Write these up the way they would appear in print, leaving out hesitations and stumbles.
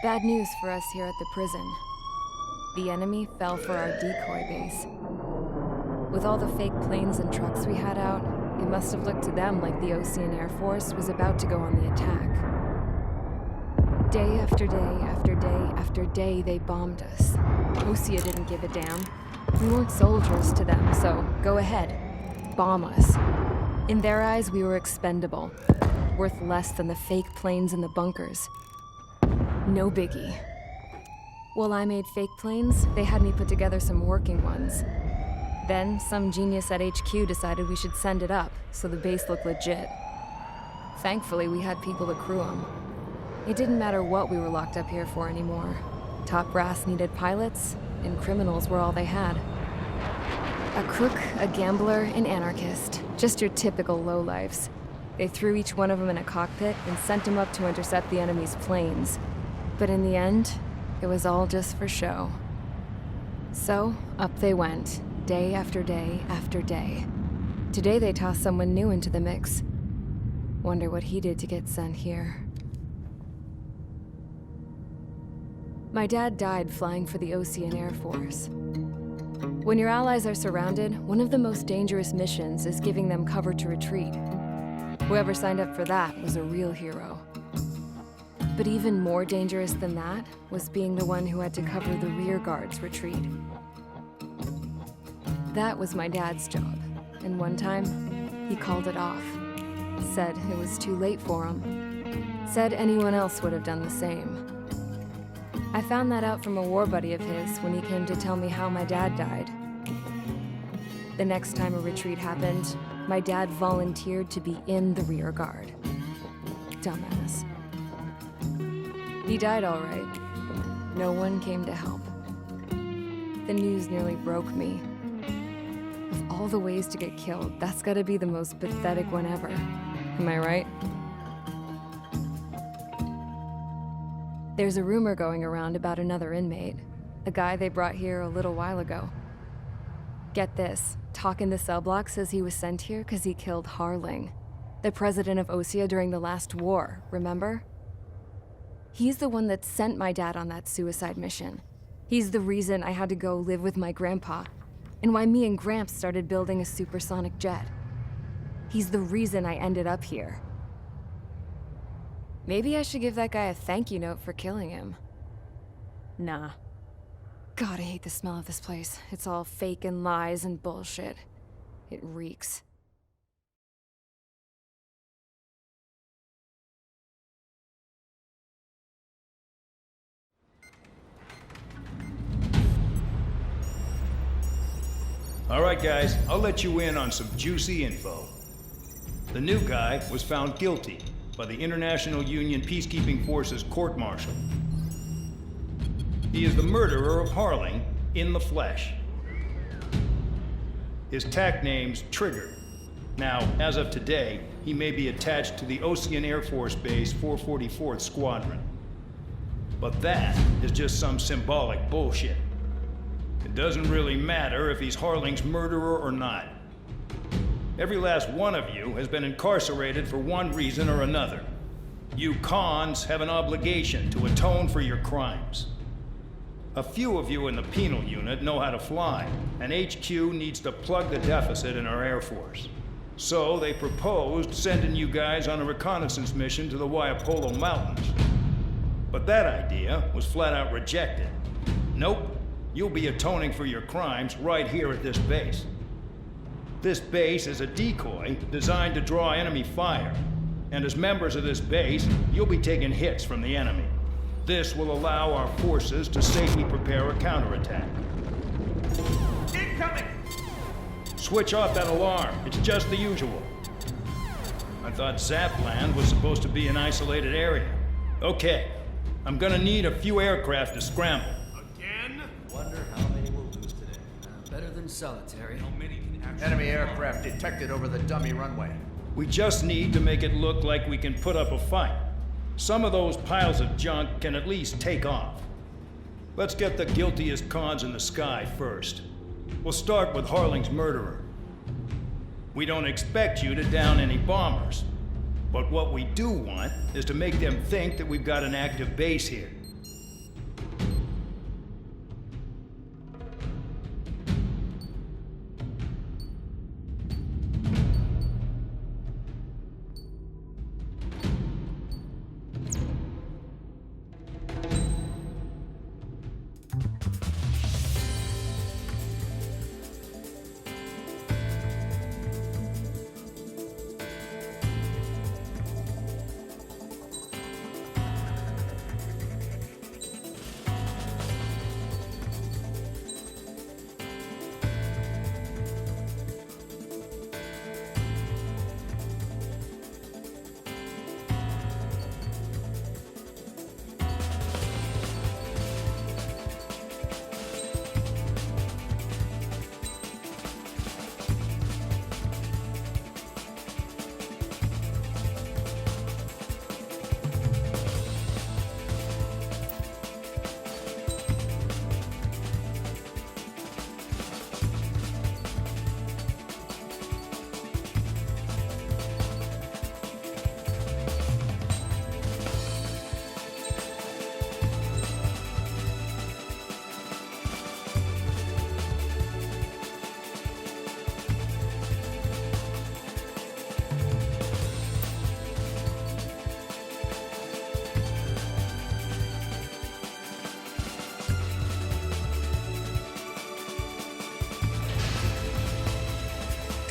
Bad news for us here at the prison. The enemy fell for our decoy base. With all the fake planes and trucks we had out, it must have looked to them like the Osean Air Force was about to go on the attack. Day after day after day after day, they bombed us. Osea didn't give a damn. We weren't soldiers to them, so go ahead. Bomb us. In their eyes, we were expendable. Worth less than the fake planes in the bunkers. No biggie. While I made fake planes, they had me put together some working ones. Then, some genius at HQ decided we should send it up, so the base looked legit. Thankfully, we had people to crew them. It didn't matter what we were locked up here for anymore. Top brass needed pilots, and criminals were all they had. A crook, a gambler, an anarchist. Just your typical lowlifes. They threw each one of them in a cockpit and sent them up to intercept the enemy's planes. But in the end, it was all just for show. So, up they went, day after day after day. Today they tossed someone new into the mix. Wonder what he did to get sent here. My dad died flying for the Osean Air Force. When your allies are surrounded, one of the most dangerous missions is giving them cover to retreat. Whoever signed up for that was a real hero. But even more dangerous than that was being the one who had to cover the rear guard's retreat. That was my dad's job, and one time, he called it off. Said it was too late for him. Said anyone else would have done the same. I found that out from a war buddy of his when he came to tell me how my dad died. The next time a retreat happened, my dad volunteered to be in the rear guard. Dumbass. He died all right. No one came to help. The news nearly broke me. Of all the ways to get killed, that's gotta be the most pathetic one ever. Am I right? There's a rumor going around about another inmate. A guy they brought here a little while ago. Get this, talk in the cell block says he was sent here because he killed Harling, the president of Osea during the last war, remember? He's the one that sent my dad on that suicide mission. He's the reason I had to go live with my grandpa, and why me and Gramps started building a supersonic jet. He's the reason I ended up here. Maybe I should give that guy a thank you note for killing him. Nah. God, I hate the smell of this place. It's all fake and lies and bullshit. It reeks. All right, guys, I'll let you in on some juicy info. The new guy was found guilty by the International Union Peacekeeping Forces court-martial. He is the murderer of Harling in the flesh. His TAC name's Trigger. Now, as of today, he may be attached to the Osean Air Force Base 444th Squadron. But that is just some symbolic bullshit. It doesn't really matter if he's Harling's murderer or not. Every last one of you has been incarcerated for one reason or another. You cons have an obligation to atone for your crimes. A few of you in the penal unit know how to fly, and HQ needs to plug the deficit in our Air Force. So they proposed sending you guys on a reconnaissance mission to the Waiapolo Mountains. But that idea was flat out rejected. Nope, you'll be atoning for your crimes right here at this base. This base is a decoy designed to draw enemy fire, and as members of this base, you'll be taking hits from the enemy. This will allow our forces to safely prepare a counterattack. Incoming! Switch off that alarm. It's just the usual. I thought Zapland was supposed to be an isolated area. Okay, I'm gonna need a few aircraft to scramble. Again? Wonder how many we'll lose today. Better than solitary. How many can actually... Enemy aircraft detected over the dummy runway. We just need to make it look like we can put up a fight. Some of those piles of junk can at least take off. Let's get the guiltiest cons in the sky first. We'll start with Harling's murderer. We don't expect you to down any bombers. But what we do want is to make them think that we've got an active base here.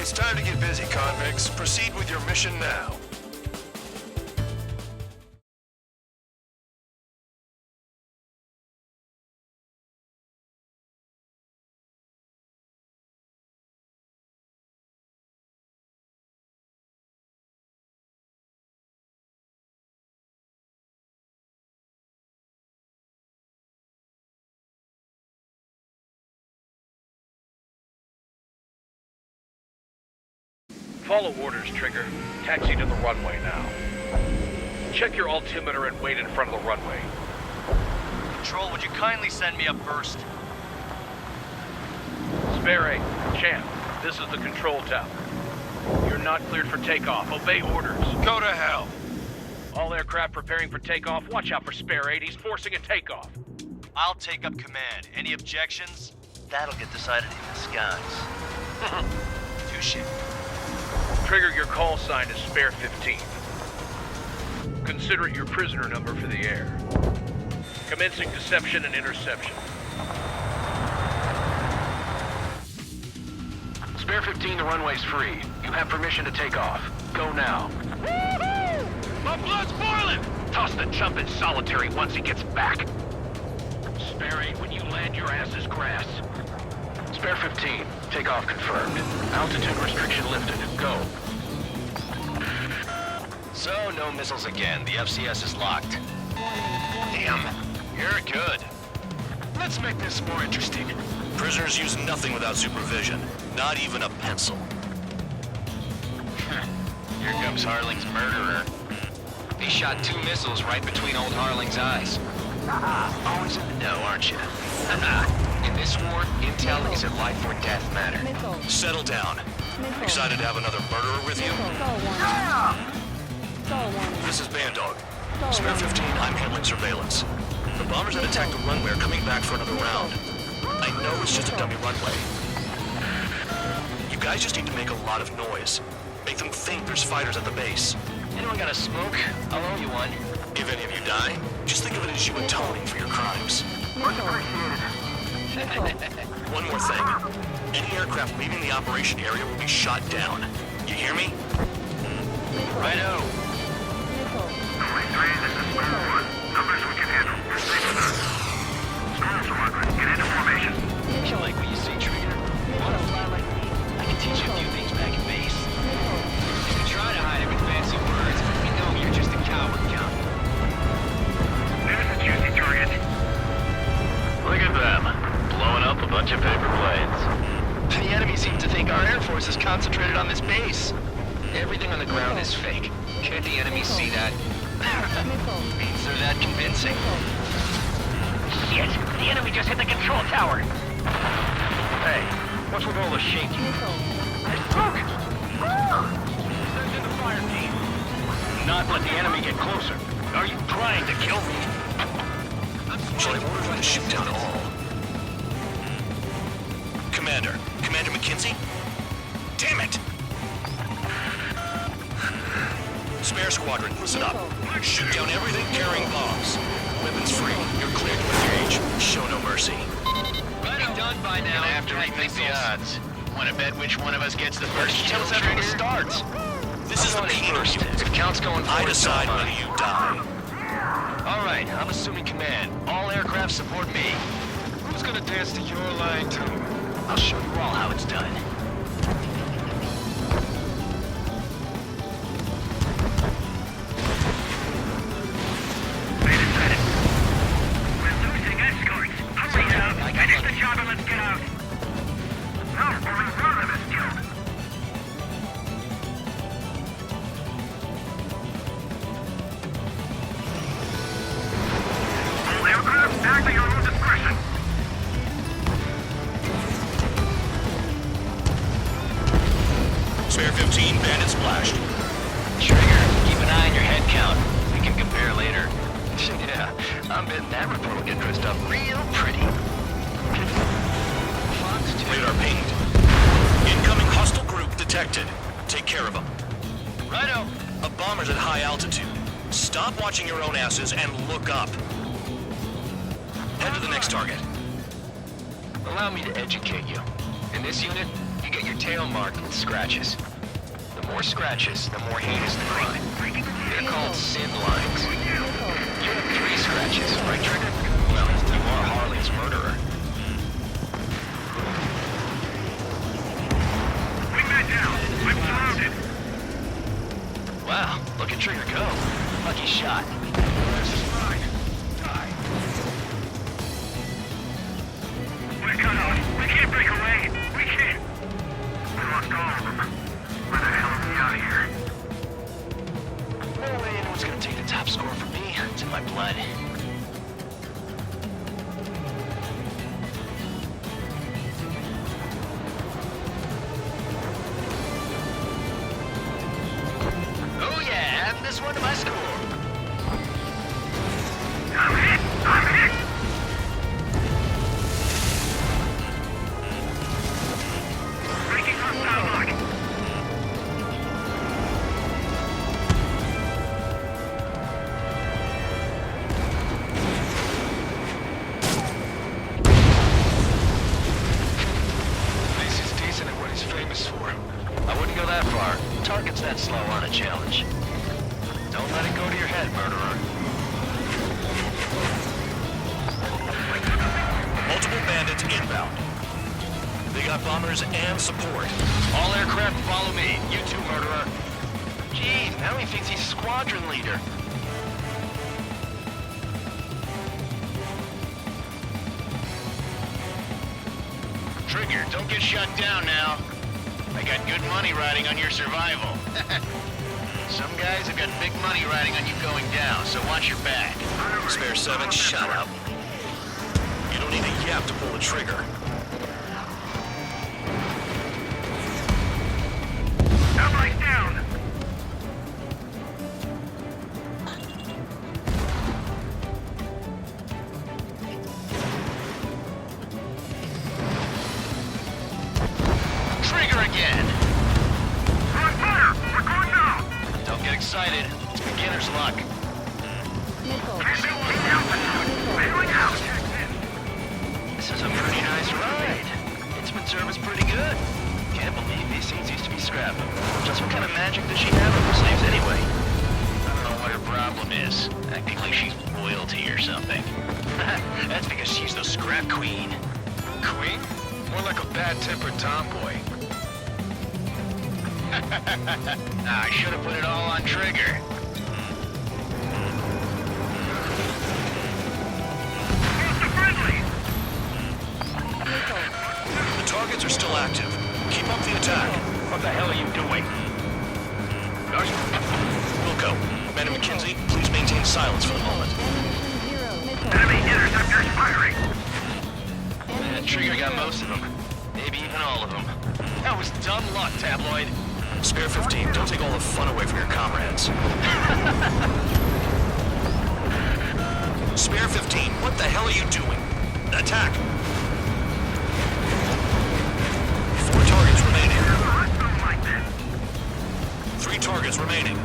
It's time to get busy, convicts. Proceed with your mission now. Follow orders, Trigger. Taxi to the runway now. Check your altimeter and wait in front of the runway. Control, would you kindly send me up first? Spare 8, Champ, this is the control tower. You're not cleared for takeoff. Obey orders. Go to hell. All aircraft preparing for takeoff. Watch out for Spare 8. He's forcing a takeoff. I'll take up command. Any objections? That'll get decided in the skies. Touche. Trigger, your call sign is Spare 15. Consider it your prisoner number for the air. Commencing deception and interception. Spare 15, the runway's free. You have permission to take off. Go now. Woohoo! My blood's boiling! Toss the chump in solitary once he gets back. Spare 8, when you land, your ass is grass. Spare 15, takeoff confirmed. Altitude restriction lifted. Go. So, no missiles again. The FCS is locked. Damn. You're good. Let's make this more interesting. Prisoners use nothing without supervision. Not even a pencil. Here comes Harling's murderer. He shot 2 missiles right between old Harling's eyes. Always in the know, aren't you? In this war, intel is a life or death matter. Settle down. Excited to have another murderer with you? This is Bandog. Spare 15, I'm handling surveillance. The bombers that attacked the runway are coming back for another round. I know it's just a dummy runway. You guys just need to make a lot of noise. Make them think there's fighters at the base. Anyone got a smoke? I'll owe you one. If any of you die, just think of it as you atoning for your crimes. One more thing. Any aircraft leaving the operation area will be shot down. You hear me? Righto. This is Squadron 1. Numbers we can handle. Squadron, get into formation. You like what you see, Trigger? Want to fly like me? I can teach you a few things back at base. You can try to hide it with fancy words, but we know you're just a coward, Count. There's a juicy target. Look at them. Blowing up a bunch of paper planes. The enemy seems to think our Air Force is concentrated on this base. Everything on the ground is fake. Can't the enemy see that? Means they're that convincing. Shit! The enemy just hit the control tower! Hey, what's with all the shaking? There's smoke! Send in the fire team. Not let the enemy get closer. Are you trying to kill me? Shall I order them to shoot down all? Commander McKenzie? Damn it! Spare Squadron, listen up. Shoot down everything carrying bombs. Weapons free. You're cleared to engage. Show no mercy. Right, I'm done by now. Gonna have to rethink the odds. Want to bet which one of us gets the first Tell us after it starts. This is the Peter first. unit. If Count's going I forward, decide so am whether you die. All right, I'm assuming command. All aircraft support me. Who's gonna dance to your line too? I'll show you all how it's done. We're losing escorts. Hurry now. Finish the job and let's get out. No, only one of us killed. All aircraft, act at your own discretion. Spare 15, bandit splashed. Trigger, keep an eye on your head count. We can compare later. Yeah, I'm betting that report will get dressed up real pretty. Fox 2. Radar pinged. Incoming hostile group detected. Take care of them. Righto. A bomber's at high altitude. Stop watching your own asses and look up. Head to the next target. Allow me to educate you. In this unit, you You get your tail marked with scratches. The more scratches, the more heinous the crime. They're called sin lines. You have 3 scratches, right, Trigger? Well, you are Harling's murderer. Wingman down. I'm surrounded. Wow, look at Trigger go. Lucky shot. This is mine. Die. We're cut off. We can't break away. We can't. We lost all of them. Where the hell are we out of here? No way anyone's gonna take the top score from me. It's in my blood. Oh yeah, add this one to my score. I'm hit. I'm hit. Breaking hostile lock. Mace is decent at what he's famous for. I wouldn't go that far. Target's that slow on a challenge. Don't let it go to your head, murderer. Multiple bandits inbound. They got bombers and support. All aircraft follow me. You too, murderer. Jeez, now he thinks he's squadron leader. Trigger, don't get shut down now. I got good money riding on your survival. Some guys have got big money riding on you going down, so watch your back. Spare 7, shut up. You don't need a yap to pull the trigger. Allies down. Trigger again! We're on fire. We're going now. Don't get excited. It's beginner's luck. Can't do one altitude. Bailing out. This is a pretty nice ride. Instrument service pretty good. Can't believe these things used to be scrapped. Just what kind of magic does she have with her slaves anyway? I don't know what her problem is. Acting like she's royalty or something. That's because she's the scrap queen. Queen? More like a bad-tempered tomboy. I should have put it all on Trigger. Friendly. The targets are still active. Keep up the attack. What the hell are you doing? Wilco, Madam McKenzie, please maintain silence for the moment. Enemy interceptors firing. Trigger got most of them. Maybe even all of them. That was dumb luck, Tabloid. Spare 15, don't take all the fun away from your comrades. Spare 15, what the hell are you doing? Attack! 4 targets remaining. Don't like this. 3 targets remaining.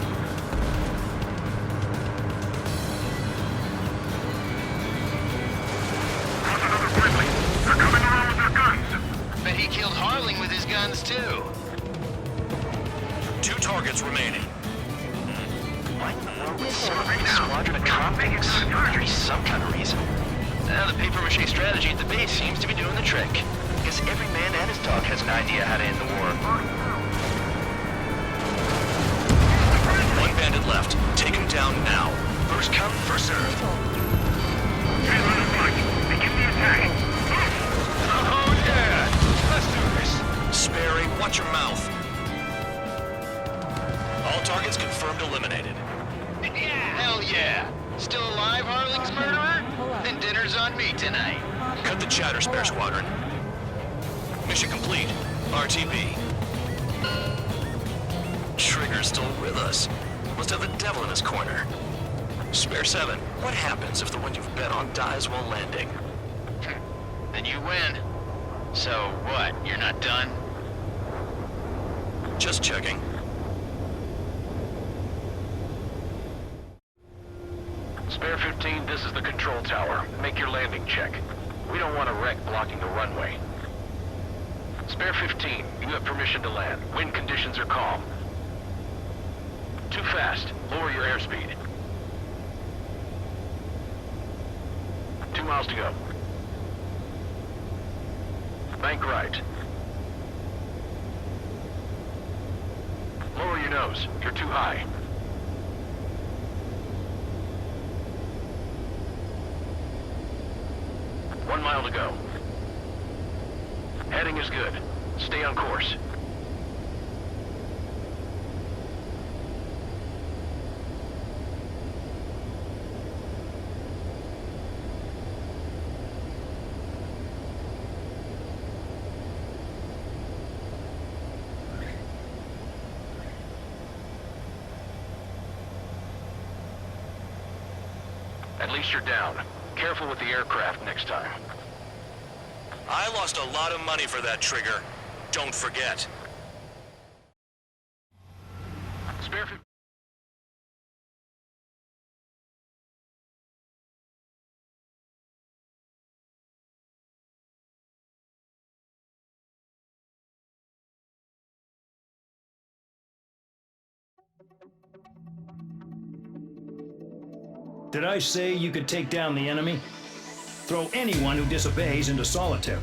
How's another friendly? They're coming around with their guns. Bet he killed Harling with his guns, too. 2 targets remaining. Why in the world would somebody squadron of convicts? There'd be some kind of reason. Now, the papier-mâché strategy at the base seems to be doing the trick. Guess every man and his dog has an idea how to end the war. 1 bandit left. Take him down now. First come, first serve. Hey, let them march. Begin the attack. Oh, yeah! Let's do this. Sperry, watch your mouth. All targets confirmed eliminated. Hell yeah! Still alive, Harling's murderer? Then dinner's on me tonight. Cut the chatter, Spare Squadron. Mission complete. RTB. Trigger's still with us. Must have the devil in his corner. Spare 7, what happens if the one you've bet on dies while landing? Then you win. So what, you're not done? Just checking. Spare 15, this is the control tower. Make your landing check. We don't want a wreck blocking the runway. Spare 15, you have permission to land. Wind conditions are calm. Too fast. Lower your airspeed. 2 miles to go. Bank right. Lower your nose. You're too high. One mile to go. Heading is good. Stay on course. At least you're down. Careful with the aircraft next time. I lost a lot of money for that trigger. Don't forget. Spare 15. Did I say you could take down the enemy? Throw anyone who disobeys into solitary.